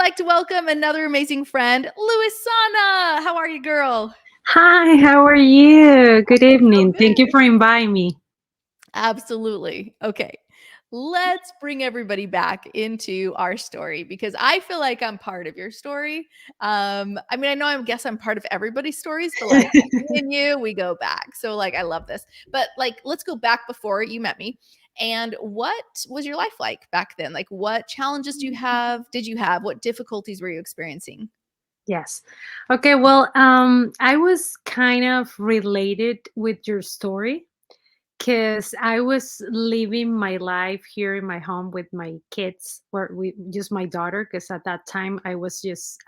like to welcome another amazing friend, Luissana. How are you, girl? Hi, how are you? Good So evening. Thank you good. for inviting me. Absolutely. Okay. Let's bring everybody back into our story because I feel like I'm part of your story. I mean, I know I guess I'm part of everybody's stories, but like me and you, we go back. So like I love this. But like let's go back before you met me. And what was your life like back then? Like what challenges do you have? Did you have? What difficulties were you experiencing? Yes. Okay, well, I was kind of related with your story because I was living my life here in my home with my kids, or we just my daughter, because at that time I was just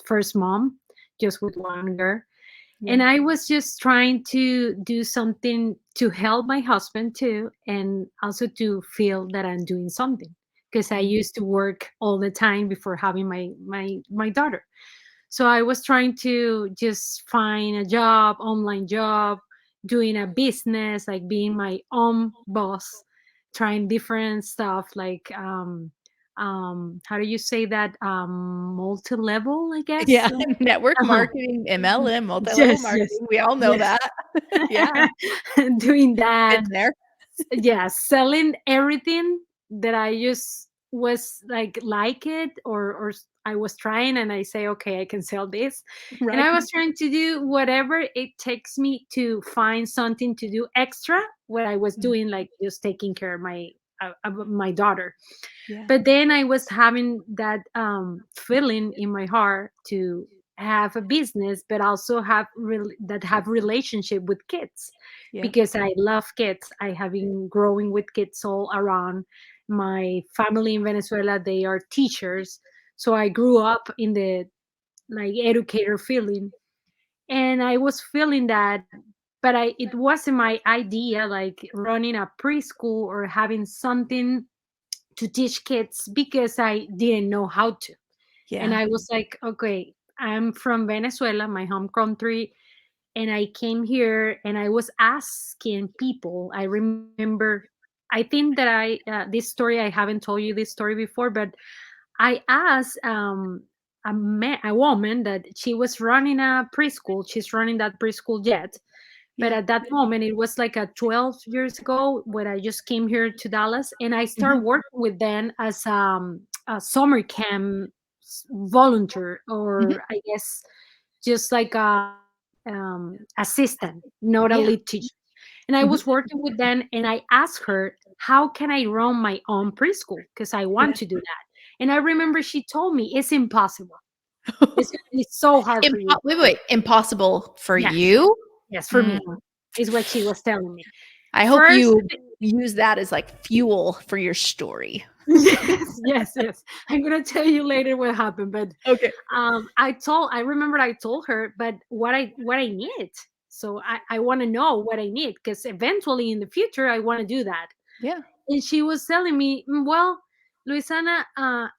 first mom, just with one girl. Yeah. And I was just trying to do something to help my husband too, and also to feel that I'm doing something because I Mm. used to work all the time before having my daughter. So I was trying to just find a job, online job, doing a business, like being my own boss, trying different stuff like how do you say that, multi-level, I guess. Yeah. Network Uh-huh. marketing, MLM, multi-level Yes, yes, marketing. We all know yes. that. Yeah. Doing that. Been there. Yeah, selling everything that I just was like it, or I was trying, and I say, okay, I can sell this. And Right. I was trying to do whatever it takes me to find something to do extra what I was Mm. doing, like just taking care of my daughter. Yeah. But then I was having that feeling in my heart to have a business, but also have relationship with kids, Yeah. because I love kids. I have been growing with kids all around. My family in Venezuela, they are teachers, so I grew up in the like educator feeling, and I was feeling that, but it wasn't my idea, like running a preschool or having something to teach kids, because I didn't know how to. And Yeah. I was like, okay, I'm from Venezuela, my home country, and I came here and I was asking people. I remember, I think that this story, I haven't told you this story before, but I asked a woman that she was running a preschool. She's running that preschool yet. But Yeah. at that moment, it was like a 12 years ago when I just came here to Dallas, and I started Mhm. working with them as a summer camp volunteer, Mhm. or I guess just like a assistant, not a Yeah. lead teacher. And I Mhm. was working with them, and I asked her, how can I run my own preschool? Because I Yeah. want to do that. And I remember she told me, it's impossible. It's going to be so hard for you. Wait. Impossible for Yes, you? yes, for Mm. me, is what she was telling me. I hope First, you use that as like fuel for your story. yes, yes, yes. I'm gonna tell you later what happened, but Okay. I remember I told her, but what I need. So I want to know what I need, because eventually in the future I want to do that. Yeah. And she was telling me, well, Luisana,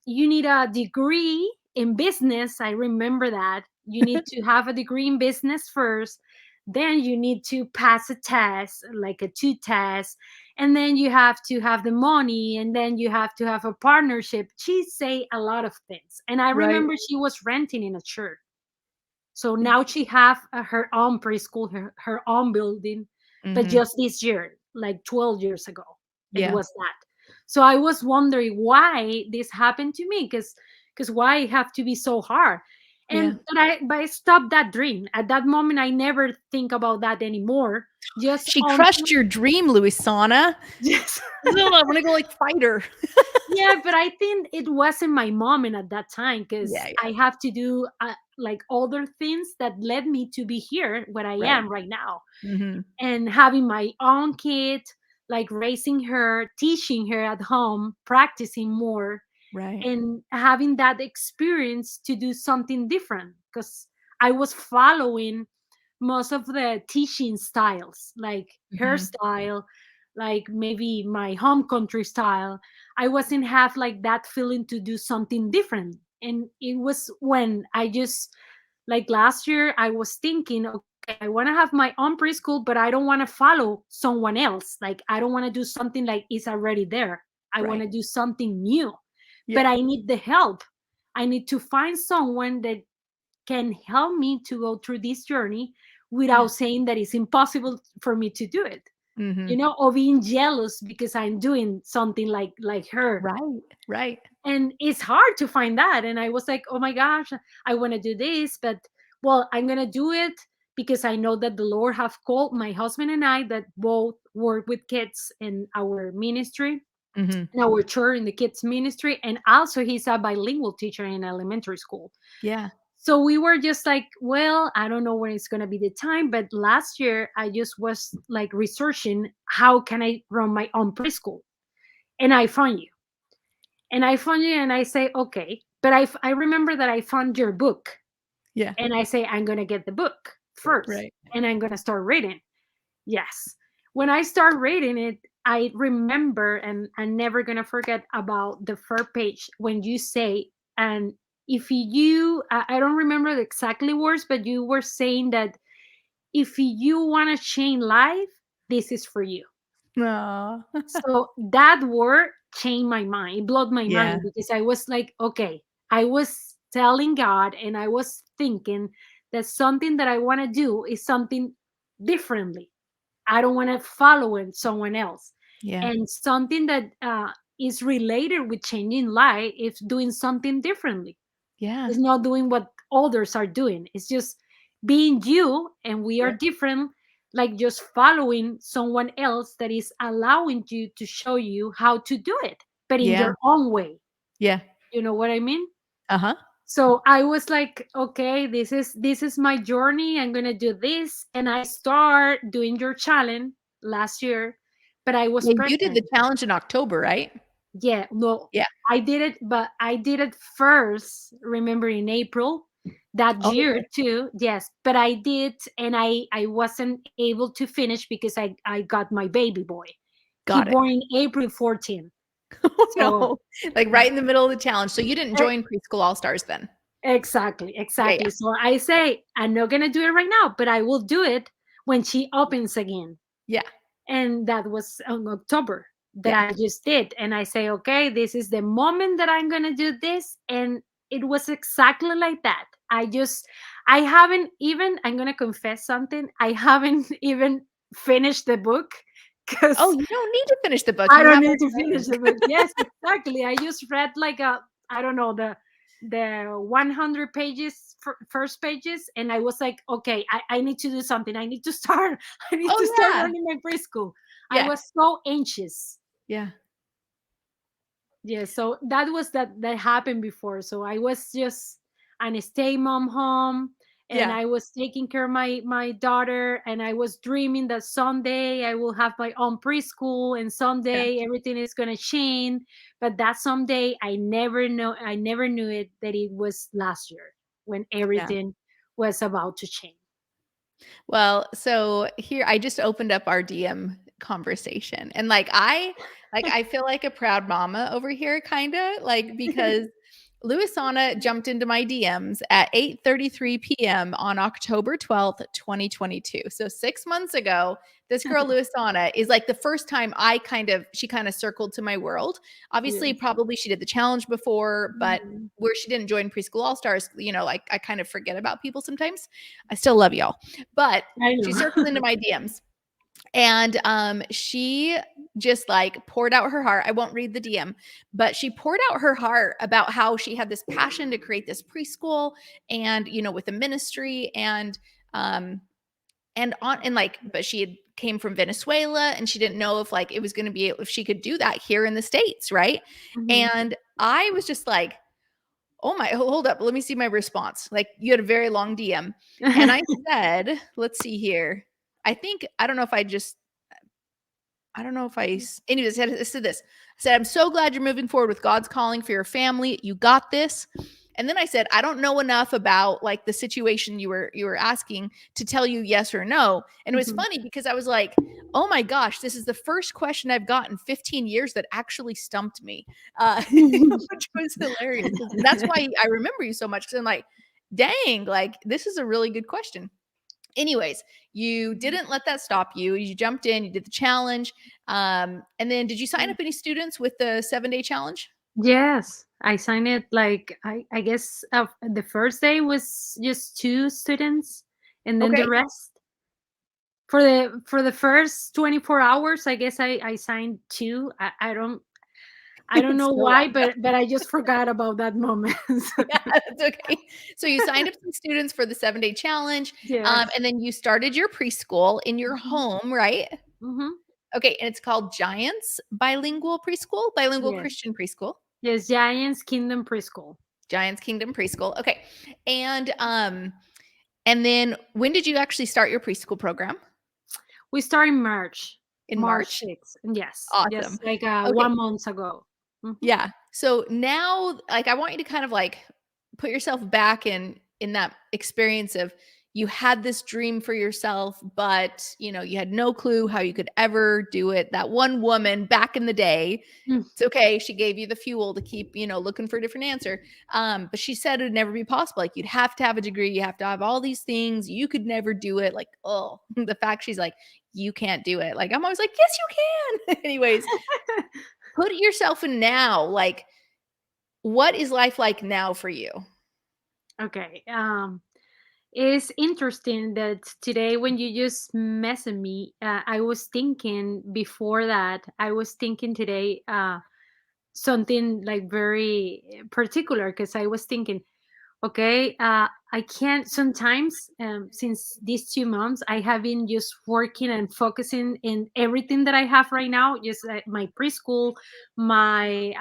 you need a degree in business. I remember that. You need to have a degree in business first. Then you need to pass a test, like a two test. And then you have to have the money. And then you have to have a partnership. She say a lot of things. And I Right. remember she was renting in a church. So now she have her own preschool, her own building, but Mhm. just this year, like 12 years ago, it Yeah. was that. So I was wondering why this happened to me, because why it have to be so hard. Yeah. And but I stopped that dream. At that moment, I never think about that anymore. Just She on crushed your dream, Luisana. yes. No, I wanna go like fight her. Yeah, but I think it wasn't my moment at that time, because Yeah, I yeah. have to do like other things that led me to be here where I Right. am right now, Mhm. and having my own kid, like raising her, teaching her at home, practicing more, Right. and having that experience to do something different, because I was following most of the teaching styles, like Mhm. hairstyle, like maybe my home country style. I wasn't have like that feeling to do something different. And it was when I just, like last year, I was thinking, okay, I want to have my own preschool, but I don't want to follow someone else. Like, I don't want to do something like is already there. I want Right. to do something new, Yeah. but I need the help I need to find someone that can help me to go through this journey Yeah. without saying that it's impossible for me to do it, Mhm. or being jealous because I'm doing something like her. Right. Right. And it's hard to find that. And I was like, oh my gosh, I want to do this, but well, I'm going to do it because I know that the Lord have called my husband and I that both work with kids in our ministry, Mhm. in our church, in the kids ministry, and also he's a bilingual teacher in elementary school. Yeah. So we were just like, well, I don't know when it's going to be the time, but last year I just was like researching how can I run my own preschool, and I found you. And I found you, and I say, okay, but I remember that I found your book, Yeah. and I say, I'm going to get the book first Right. and I'm going to start reading. Yes. When I start reading it, I remember, and I'm never going to forget about the first page when you say, and if you, I don't remember the exactly words, but you were saying that if you want to change life, this is for you. Aw. So that word changed my mind. It blew my Yeah. mind because I was like, okay, I was telling God and I was thinking that something that I want to do is something differently. I don't want to follow in someone else. Yeah. And something that is related with changing life is doing something differently. Yeah. It's not doing what others are doing. It's just being you, and we are Yeah. different, like just following someone else that is allowing you to show you how to do it, but in Yeah. your own way. Yeah. You know what I mean? Uh-huh. So I was like, okay, this is my journey. I'm gonna do this. And I start doing your challenge last year, but I was Yeah, you did the pregnant. challenge in October, right? Yeah, no, Yeah. I did it, but I did it first, remember in April that Oh, year okay. too. Yes, but I did, and I wasn't able to finish because I got my baby boy. He Got it. born in April 14. Oh, So no. Like, right in the middle of the challenge. So you didn't e- join Preschool All Stars then? exactly, Yeah, yeah. exactly. So I say I'm not gonna do it right now, but I will do it when she opens again. Yeah. And that was on October that Yeah. I just did. And I say, okay, this is the moment that I'm gonna do this, and it was exactly like that. I haven't even. I'm gonna confess something. I haven't even finished the book Oh, because you don't need to finish the book. I You don't have need our to finish challenge. the book. Yes, exactly. I just read like I don't know, the 100 pages first pages, and I was like, okay, I need to do something. I need to start. I need to Oh, start yeah. running my preschool. I Yeah. was so anxious. Yeah. Yeah, so that happened before. So I was just an stay mom home, and Yeah. I was taking care of my daughter, and I was dreaming that someday I will have my own preschool, and Yeah. someday everything is gonna change. But that someday I never knew it that it was last year when Yeah. everything was about to change. Well, so here I just opened up our DM conversation, and I feel like a proud mama over here kinda, like, because Luissana jumped into my DMs at 8:33 PM on October 12th, 2022. So 6 months ago, this girl Luissana is like the first time she kinda circled to my world. Obviously, Yes. probably she did the challenge before, but Mhm. where she didn't join Preschool All Stars, like, I kind of forget about people sometimes. I still love y'all. But I she know. circled into my DMs, and she just like poured out her heart. I won't read the DM, but she poured out her heart about how she had this passion to create this preschool, and with the ministry, um but she had came from Venezuela, and she didn't know if like it was going to be if she could do that here in the States, right? Mhm. And I was just like, oh my, hold up. Let me see my response. Like, you had a very long DM. And I said, let's see here. I don't know if I just, I don't know if anyways, I said this. I said, I'm so glad you're moving forward with God's calling for your family. You got this. And then I said, I don't know enough about like the situation you were asking to tell you yes or no. And it was Mhm. funny because I was like, oh my gosh, this is the first question I've gotten in 15 years that actually stumped me, which was hilarious. And that's why I remember you so much, because I'm like, dang, like this is a really good question. Anyways, you didn't let that stop you. You jumped in, you did the challenge. And then did you sign up any students with the 7-day challenge? Yes, I signed it like I guess the first day was just two students, and then the Okay. rest for the first 24 hours. I guess I signed two. I don't It's know so why, random. but I just forgot about that moment. Yeah, it's okay. So you signed up some students for the 7-day challenge, Yes. and then you started your preschool in your Hmm. home, right? Hmm. Okay, and it's called Giants Bilingual Preschool, Bilingual Yes. Christian Preschool, Yes. Giants Kingdom Preschool. Giants Kingdom Preschool. Okay. And then when did you actually start your preschool program? We start in March, In March March? 6th. Yes, Awesome. just like Okay. 1 month ago. Hmm. Yeah. So now, like, I want you to kind of like put yourself back in that experience of you had this dream for yourself, but you had no clue how you could ever do it. That one woman back in the day, it's okay. She gave you the fuel to keep, looking for a different answer. But she said it would never be possible. Like you'd have to have a degree, you have to have all these things. You could never do it. Like, oh, the fact she's like, you can't do it. Like I'm always like, yes, you can. Anyways, put yourself in now. Like, what is life like now for you? Okay. It's interesting that today, when you just messaged me, I was thinking before that. I was thinking today something like very particular, because I was thinking, okay, I can't sometimes, since these 2 months I have been just working and focusing in everything that I have right now, just my preschool, my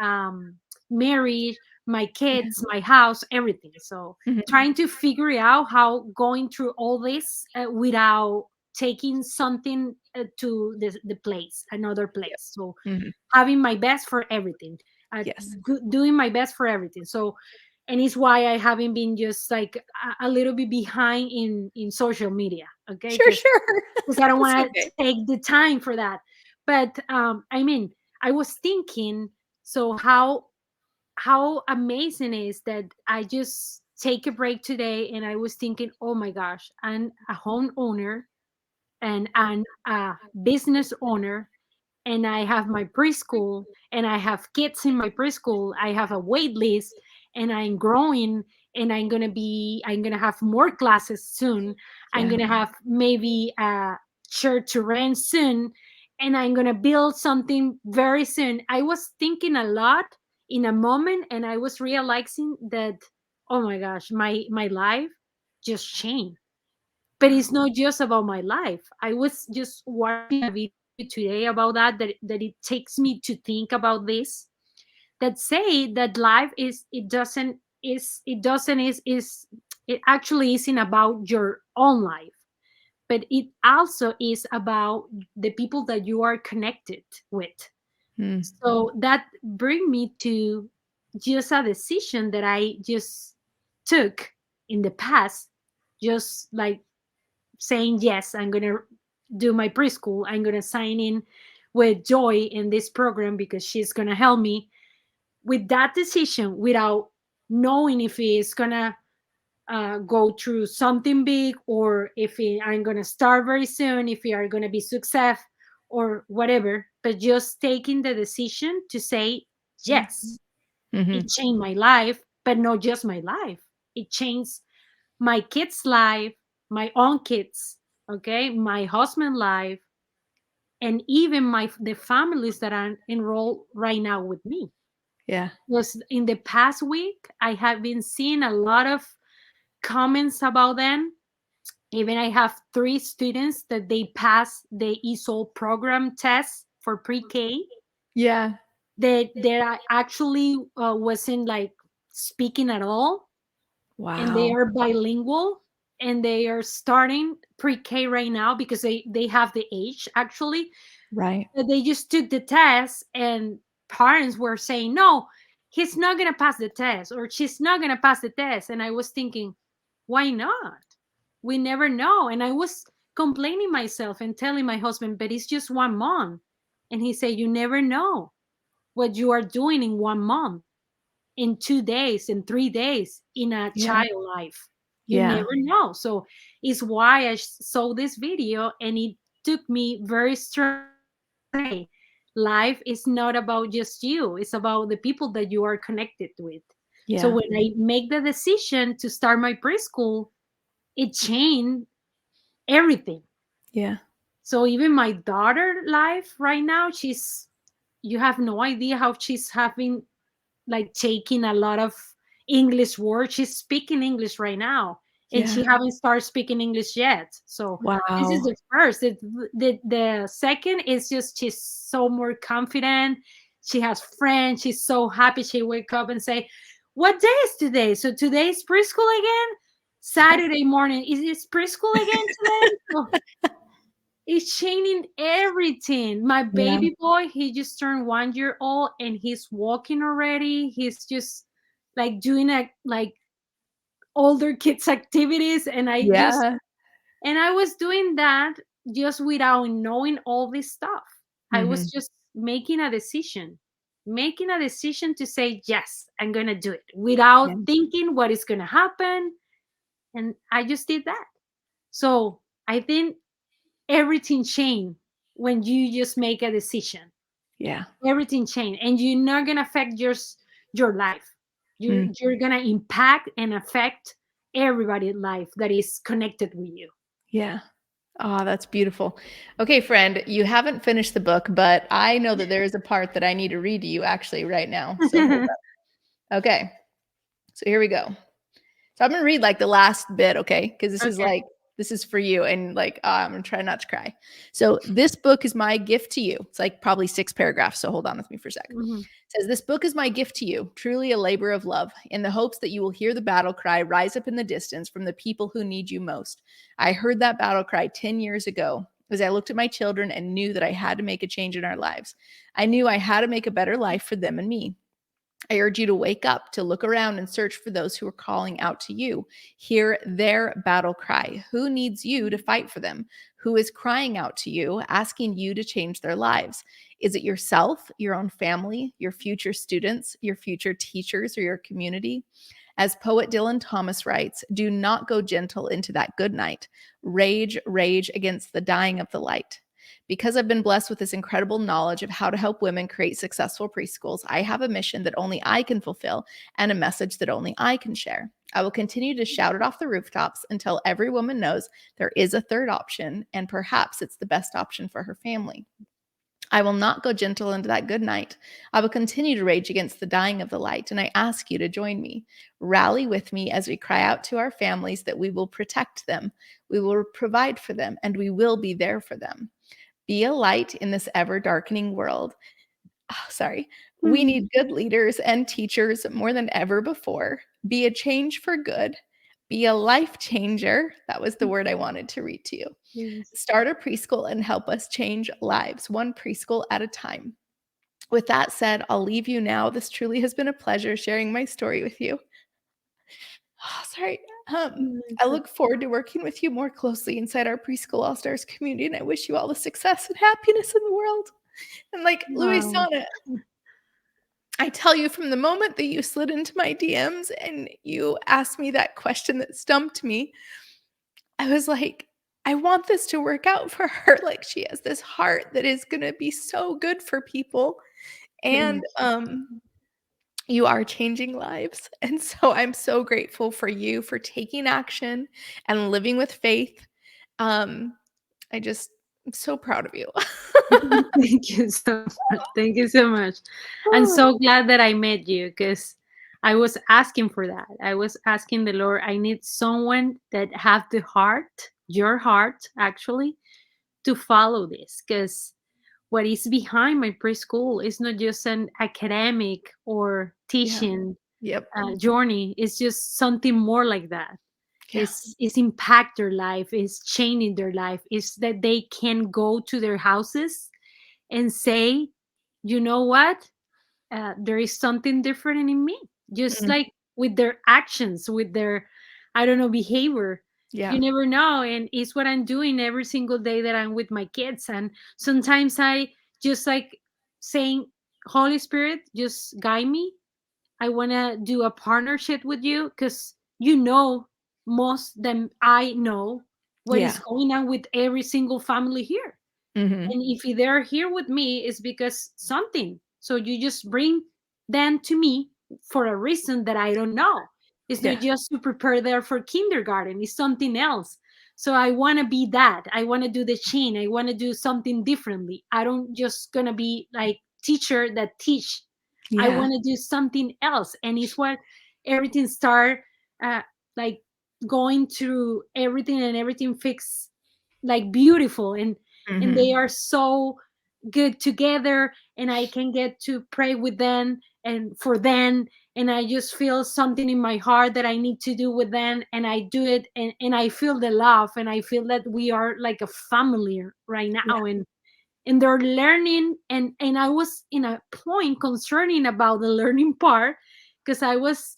marriage, my Mhm, kids, my house, everything. So mhm, trying to figure out how going through all this without taking something to the place, another yep, place. So mhm, having my best for everything, uh, yes. doing my best for everything. So, and it's why I haven't been just like a little bit behind in social media. Okay, Sure, because sure. I don't That's want to okay. take the time for that. But I mean, I was thinking, so how amazing is that I just take a break today, and I was thinking, oh my gosh, I'm a homeowner and a business owner, and I have my preschool, and I have kids in my preschool. I have a wait list, and I'm growing, and I'm gonna have more classes soon. I'm Yeah. gonna have maybe a church to rent soon, and I'm gonna build something very soon. I was thinking a lot in a moment, and I was realizing that, oh my gosh, my life just changed. But it's Wow. not just about my life. I was just watching a video today about that it takes me to think about this, that say that life is it doesn't is it actually isn't about your own life, but it also is about the people that you are connected with. Mm, So that bring me to just a decision that I just took in the past, just like saying, yes, I'm going to do my preschool. I'm going to sign in with Joy in this program because she's going to help me with that decision, without knowing if it's going to go through something big, or if I'm going to start very soon, if we are going to be success or whatever. But just taking the decision to say yes, mhm. it changed my life, but not just my life. It changed my kids' life, my own kids, okay, my husband' life, and even the families that are enrolled right now with me. Yeah. Because in the past week, I have been seeing a lot of comments about them. Even I have three students that they passed the ESOL program test for pre-K. Yeah. That I actually wasn't like speaking at all, and they Wow. are bilingual, and they are starting pre-K right now because they have the age actually. Right. They just took the test, and parents were saying, no, he's not going to pass the test, or she's not going to pass the test. And I was thinking, why not? We never know. And I was complaining myself and telling my husband, but it's just 1 month. And he said, you never know what you are doing in 1 month, in 2 days, in 3 days, in a Yeah. child life. You Yeah. never know. So it's why I saw this video, and it took me very strong to say, life is not about just you, it's about the people that you are connected with. So Yeah. when I make the decision to start my preschool, it changed everything. Yeah. So even my daughter life right now, she's, you have no idea how she's having, like, taking a lot of English words. She's speaking English right now, and she Yeah. haven't started speaking English yet. So this is Wow. the first. The second is just she's so more confident. She has friends. She's so happy. She wake up and say, "What day is today?" So today is preschool again. Saturday morning is it preschool again today? So it's changing everything. My Yeah. baby boy, he just turned 1 year old and he's walking already. He's just like doing a like older kids activities, and Yeah. I was doing that just without knowing all this stuff. I was Mhm. just making a decision to say yes, I'm gonna do it Yeah. without thinking what is gonna happen, and I just did that. So I think everything changed when you just make a decision. Yeah. Everything changed, and you're not gonna affect your life. Mm. You're gonna impact and affect everybody's life that is connected with you. Yeah. Oh, that's beautiful. Okay, friend, you haven't finished the book, but I know that there is a part that I need to read to you actually right now. So hold up. Okay. So here we go. So I'm gonna read like the last bit, okay? Because Okay. this is for you, and like I'm gonna try not to cry. So this book is my gift to you. It's like probably 6 paragraphs. So hold on with me for a sec. Mhm. It says, "This book is my gift to you, truly a labor of love, in the hopes that you will hear the battle cry rise up in the distance from the people who need you most. I heard that battle cry 10 years ago." As I looked at my children and knew that I had to make a change in our lives, I knew I had to make a better life for them and me. I urge you to wake up, to look around and search for those who are calling out to you. Hear their battle cry. Who needs you to fight for them? Who is crying out to you, asking you to change their lives? Is it yourself, your own family, your future students, your future teachers, or your community? As poet Dylan Thomas writes, do not go gentle into that good night. Rage, rage against the dying of the light. Because I've been blessed with this incredible knowledge of how to help women create successful preschools, I have a mission that only I can fulfill and a message that only I can share. I will continue to shout it off the rooftops until every woman knows there is a third option, and perhaps it's the best option for her family. I will not go gentle into that good night. I will continue to rage against the dying of the light, and I ask you to join me. Rally with me as we cry out to our families that we will protect them, we will provide for them, and we will be there for them. Be a light in this ever darkening world. Oh, sorry. We Mhm. need good leaders and teachers more than ever before. Be a change for good. Be a life changer. That was the word I wanted to read to you. Yes. Start a preschool and help us change lives, one preschool at a time. With that said, I'll leave you now. This truly has been a pleasure sharing my story with you. Oh, sorry. I It's look forward to working with you more closely inside our Preschool All Stars community, and I wish you all the success and happiness in the world. And like wow. Luissana, I tell you, from the moment that you slid into my DMs and you asked me that question that stumped me, I was like, I want this to work out for her. Like, she has this heart that is going to be so good for people. And Thank you. you are changing lives. And so I'm so grateful for you for taking action and living with faith. Um, I'm so proud of you. Thank you so much. Thank you so much. I'm Oh, so glad that I met you because I was asking for that. I was asking the Lord, I need someone that have the heart, your heart actually, to follow this because what is behind my preschool is not just an academic or yeah. teaching Yep. journey. It's just something more like that. Yeah. It's impact their life, it's changing their life. It's that they can go to their houses and say, you know what, there is something different in me, just Mm, like with their actions, with their, I don't know, behavior. yeah. You never know, and it's what I'm doing every single day that I'm with my kids. And sometimes I just like saying, Holy Spirit, just guide me. I want to do a partnership with you because you know most than I know what is Yeah. going on with every single family here. Mhm. And if they're here with me, it's because something. So you just bring them to me for a reason that I don't know. It's not Yeah. just to prepare there for kindergarten, it's something else. So I want to be that. I want to do the chain. I want to do something differently. I don't just going to be like teacher that teach. I Yeah. want to do something else. And it's what everything start uh, like going through everything, and everything fix like beautiful, and they Mhm. are so good together, and I can get to pray with them and for them, and I just feel something in my heart that I need to do with them, and I do it, and I feel the love, and I feel that we are like a family right Yeah. now, and they're learning, and I was in a point concerning about the learning part, because I was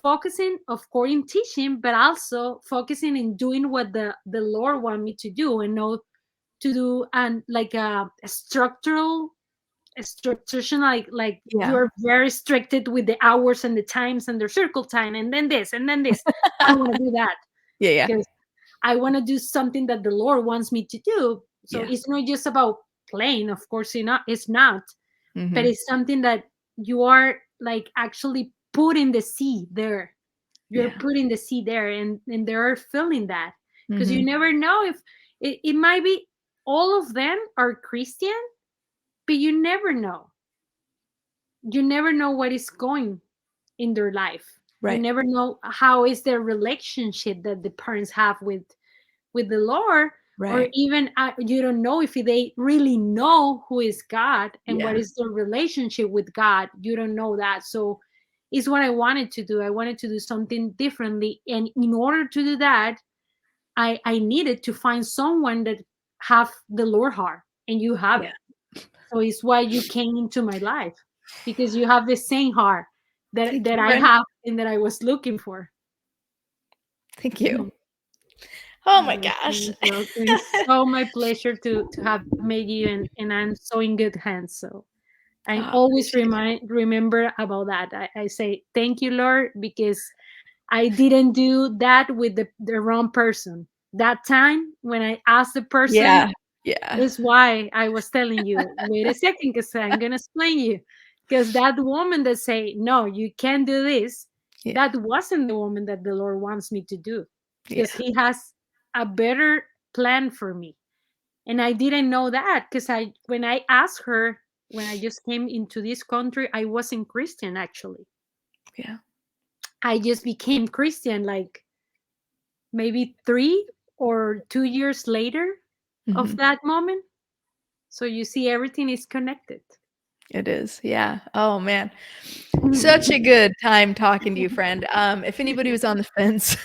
focusing of course in teaching, but also focusing in doing what the Lord want me to do, and know to do, and like a structural a structuration, like Yeah. you're very restricted with the hours and the times and the circle time, and then this and then this. I don't want to do that, Yeah, yeah. because I want to do something that the Lord wants me to do. So Yeah. it's not just about playing, of course it's not, but Mhm. it's something that you are like actually putting the seed there. You're Yeah. putting the seed there, and they're feeling that, because you Mhm. never know if it might be all of them are Christian, but you never know what is going in their life. You Right. never know how is their relationship that the parents have with the Lord, or Right. even you don't know if they really know who is God and what Yeah. is their relationship with God. You don't know that. So it's what I wanted to do. I wanted to do something differently, and in order to do that, I needed to find someone that have the Lord heart, and you have Yeah. it. So it's why you came into my life, because you have the same heart that Thank that you, I friend. have and that I was looking for. Thank you. Oh my You're gosh. welcome. It's so my pleasure to have met you, and I'm so in good hands. So Oh, I I always appreciate it. remember about that. I say thank you, Lord, because I didn't do that with the wrong person. That time when I asked the person, Yeah. Yeah. is why I was telling you, wait a second, because I'm gonna explain you. Because that woman that say, no, you can't do this, Yeah. that wasn't the woman that the Lord wants me to do. Because Yeah. He has a better plan for me. And I didn't know that, because when I asked her, when I just came into this country, I wasn't Christian actually. Yeah. I just became Christian like maybe 3 or 2 years later of Mhm. that moment. So you see, everything is connected. It is. Yeah. Oh man. Such a good time talking to you, friend. If anybody was on the fence,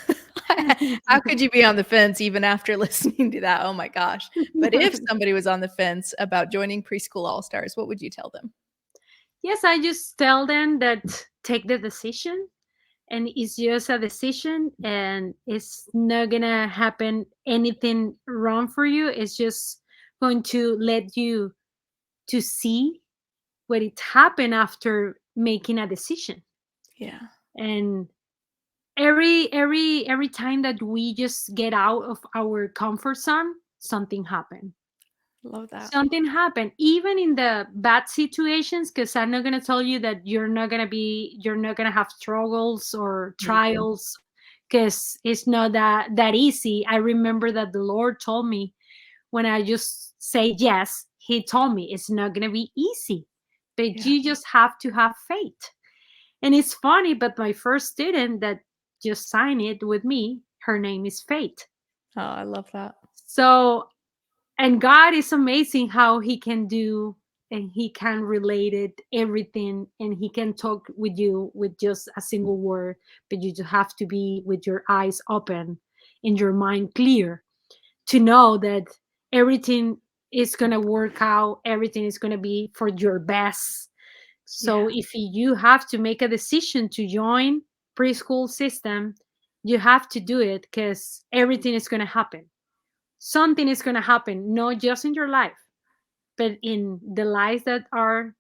how could you be on the fence even after listening to that? Oh my gosh. But if somebody was on the fence about joining Preschool All Stars, what would you tell them? Yes, I just tell them that take the decision, and it's just a decision, and it's not gonna happen anything wrong for you. It's just going to let you to see what it happened after making a decision. Yeah. And every time that we just get out of our comfort zone, something happened. Love that. Something happened, even in the bad situations, because I'm not going to tell you that you're not going to have struggles or Mhm. trials, because it's not that easy. I remember that the Lord told me, when I just say yes, He told me it's not going to be easy, but Yeah. you just have to have faith. And it's funny, but my first student that just signed it with me, her name is Faith. Oh, I love that. So, and God is amazing how He can do, and He can relate it everything, and He can talk with you with just a single word, but you just have to be with your eyes open and your mind clear to know that everything is going to work out, everything is going to be for your best. So Yeah. if you have to make a decision to join preschool system, you have to do it, because everything is going to happen. Something is going to happen, not just in your life, but in the lives that are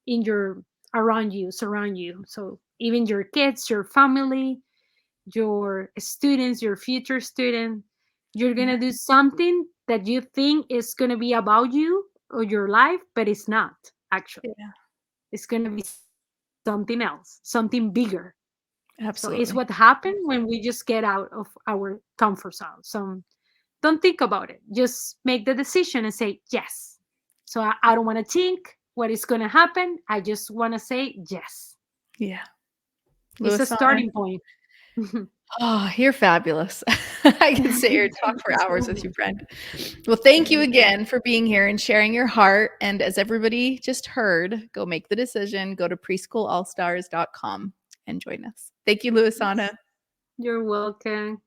in your around you, surround you. So even your kids, your family, your students, your future student, you're going Yeah. to do something that you think is going to be about you or your life, but it's not actually. Yeah, It's going to be something else, something bigger. So it's what absolutely. happened when we just get out of our comfort zone. So don't think about it. Just make the decision and say yes. So I don't want to think what is going to happen. I just want to say yes. Yeah. It's a Luissana, starting point. oh, you're fabulous. I could sit here and talk Thank for you hours so with you, much. friend. Well, thank you Thank you. again for being here and sharing your heart. And as everybody just heard, go make the decision. Go to preschoolallstars.com and join us. Thank you, Luissana. You're welcome.